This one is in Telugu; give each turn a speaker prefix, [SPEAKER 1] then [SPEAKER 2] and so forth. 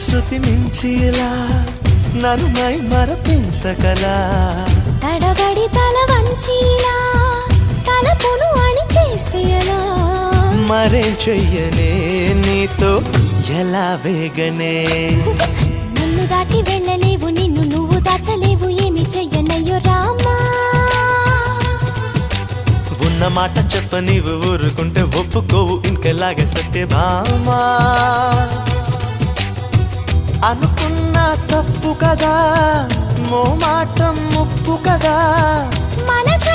[SPEAKER 1] శృతి మించిలా నన్ను మై మరపించగలా
[SPEAKER 2] తడబడి తల వంచిలా తలపును అని చేస్తే ఎలా
[SPEAKER 1] మరేం చెయ్యనే నీతో ఎలా వేగనే
[SPEAKER 2] నన్ను దాటి వెళ్ళలేవు నిన్ను నువ్వు దాచలేవు ఏమి చెయ్యనయ్యో రామా
[SPEAKER 1] ఉన్న మాట చెప్ప నీవు ఊరుకుంటే ఒప్పుకోవు ఇంకెలాగే సత్యభామా అనుకున్నా తప్పు కదా మో మాట ముప్పు కదా
[SPEAKER 2] మనసు